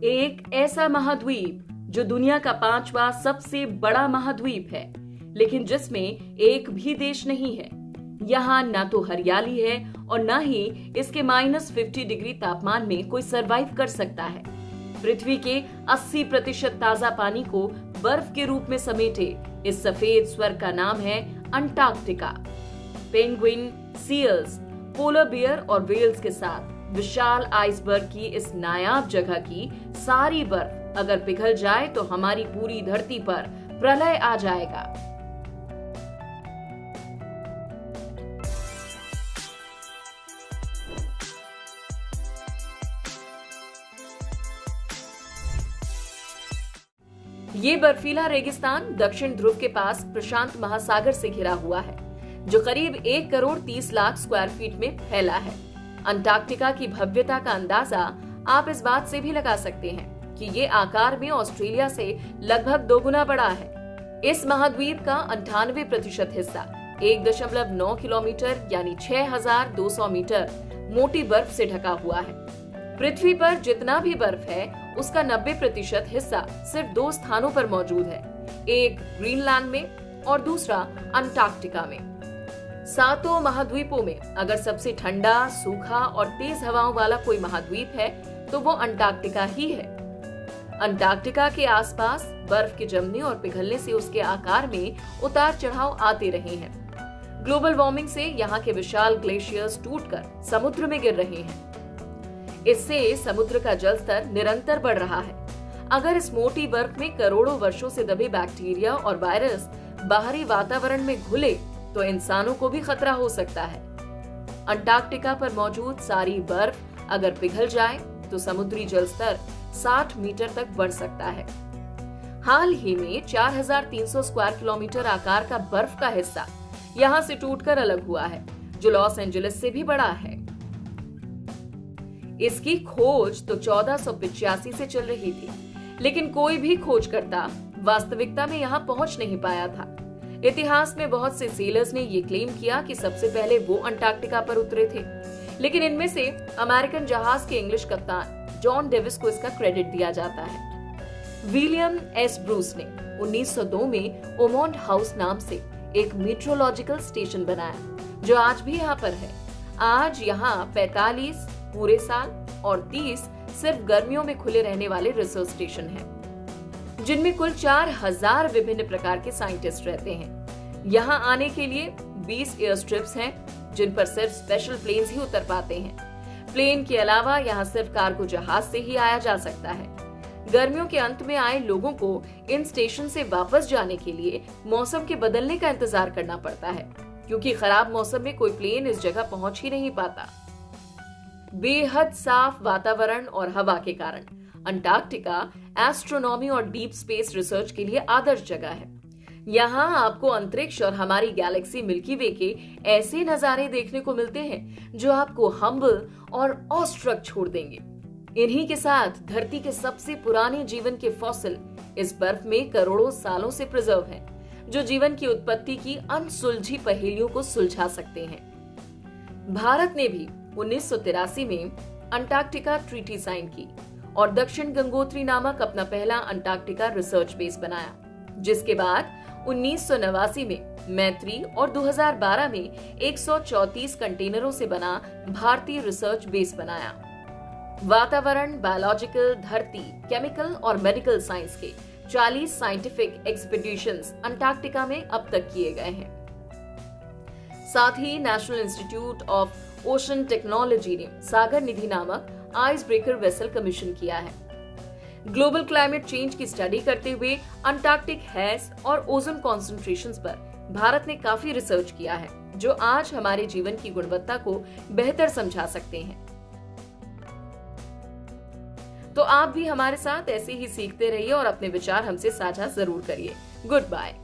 एक ऐसा महाद्वीप जो दुनिया का 5वां सबसे बड़ा महाद्वीप है, लेकिन जिसमें एक भी देश नहीं है। यहाँ ना तो हरियाली है और ना ही इसके -50 डिग्री तापमान में कोई सरवाइव कर सकता है। पृथ्वी के 80% ताजा पानी को बर्फ के रूप में समेटे इस सफेद स्वर्ग का नाम है Antarctica. Penguin, seals, polar bear और व्हेल्स के साथ विशाल आइसबर्ग की इस नायाब जगह की सारी बर्फ अगर पिघल जाए तो हमारी पूरी धरती पर प्रलय आ जाएगा। ये बर्फीला रेगिस्तान दक्षिण ध्रुव के पास प्रशांत महासागर से घिरा हुआ है, जो करीब 1 करोड़ 30 लाख स्क्वायर फीट में फैला है। अंटार्कटिका की भव्यता का अंदाजा आप इस बात से भी लगा सकते हैं कि ये आकार में ऑस्ट्रेलिया से लगभग 2 गुना बड़ा है। इस महाद्वीप का 98% हिस्सा 1.9 किलोमीटर यानी 6200 मीटर मोटी बर्फ से ढका हुआ है। पृथ्वी पर जितना भी बर्फ है उसका 90% हिस्सा सिर्फ 2 स्थानों पर मौजूद है, एक ग्रीनलैंड में और दूसरा अंटार्कटिका में। 7 महाद्वीपों में अगर सबसे ठंडा, सूखा और तेज हवाओं वाला कोई महाद्वीप है तो वो अंटार्कटिका ही है। अंटार्कटिका के आसपास बर्फ के जमने और पिघलने से उसके आकार में उतार चढ़ाव आते रहे हैं। ग्लोबल वार्मिंग से यहाँ के विशाल ग्लेशियर्स टूटकर समुद्र में गिर रहे हैं। इससे समुद्र का जल स्तर निरंतर बढ़ रहा है। अगर इस मोटी बर्फ में करोड़ों वर्षों से दबे बैक्टीरिया और वायरस बाहरी वातावरण में घुले तो इंसानों को भी खतरा हो सकता है। अंटार्कटिका पर मौजूद सारी बर्फ अगर पिघल जाए तो समुद्री जल स्तर 60 मीटर तक बढ़ सकता है। हाल ही में 4300 स्क्वायर किलोमीटर आकार का बर्फ का हिस्सा यहाँ से टूटकर अलग हुआ है, जो लॉस एंजलिस से भी बड़ा है। इसकी खोज तो 1485 से चल रही थी, लेकिन कोई भी खोजकर्ता वास्तविकता में यहाँ पहुंच नहीं पाया था। इतिहास में बहुत से सेलर्स ने ये क्लेम किया कि सबसे पहले वो अंटार्कटिका पर उतरे थे, लेकिन इनमें से अमेरिकन जहाज के इंग्लिश कप्तान जॉन डेविस को इसका क्रेडिट दिया जाता है। विलियम एस ब्रूस ने 1902 में ओमोंट हाउस नाम से एक मीट्रोलॉजिकल स्टेशन बनाया, जो आज भी यहाँ पर है। आज यहाँ 45 पूरे साल और 30 सिर्फ गर्मियों में खुले रहने वाले रिसर्च स्टेशन हैं, जिनमें कुल 4000 विभिन्न प्रकार के साइंटिस्ट रहते हैं। यहाँ आने के लिए 20 एयर स्ट्रिप्स हैं, जिन पर सिर्फ स्पेशल प्लेन्स ही उतर पाते हैं। प्लेन के अलावा यहाँ सिर्फ कार्गो जहाज से ही आया जा सकता है। गर्मियों के अंत में आए लोगों को इन स्टेशन से वापस जाने के लिए मौसम के बदलने का इंतजार करना पड़ता है, क्योंकि खराब मौसम में कोई प्लेन इस जगह पहुंच ही नहीं पाता। बेहद साफ वातावरण और हवा के कारण अंटार्कटिका एस्ट्रोनॉमी और डीप स्पेस रिसर्च के लिए आदर्श जगह है। यहाँ आपको अंतरिक्ष और हमारी गैलेक्सी मिल्की वे के ऐसे नजारे देखने को मिलते हैं जो आपको हम्बल और ऑस्ट्रक छोड़ देंगे। इन्हीं के साथ धरती के सबसे पुराने जीवन के फॉसिल इस बर्फ में करोड़ों सालों से प्रिजर्व हैं, जो जीवन की उत्पत्ति की अनसुलझी पहेलियों को सुलझा सकते हैं। भारत ने भी 1983 में अंटार्कटिका ट्रीटी साइन की और दक्षिण गंगोत्री नामक अपना पहला अंटार्कटिका रिसर्च बेस बनाया, जिसके बाद 1989 में मैत्री और 2012 में 134 कंटेनरों से बना भारतीय रिसर्च बेस बनाया। वातावरण, बायोलॉजिकल, धरती, केमिकल और मेडिकल साइंस के 40 साइंटिफिक एक्सपीडिशंस अंटार्कटिका में अब तक किए गए हैं। साथ ही National Institute of Ocean Technology ने सागर निधि नामक आइस ब्रेकर वेसल कमीशन किया है। ग्लोबल क्लाइमेट चेंज की स्टडी करते हुए अंटार्कटिक हैश और ओजोन कॉन्सेंट्रेशंस पर भारत ने काफी रिसर्च किया है, जो आज हमारे जीवन की गुणवत्ता को बेहतर समझा सकते हैं। तो आप भी हमारे साथ ऐसे ही सीखते रहिए और अपने विचार हमसे साझा जरूर करिए। Good bye.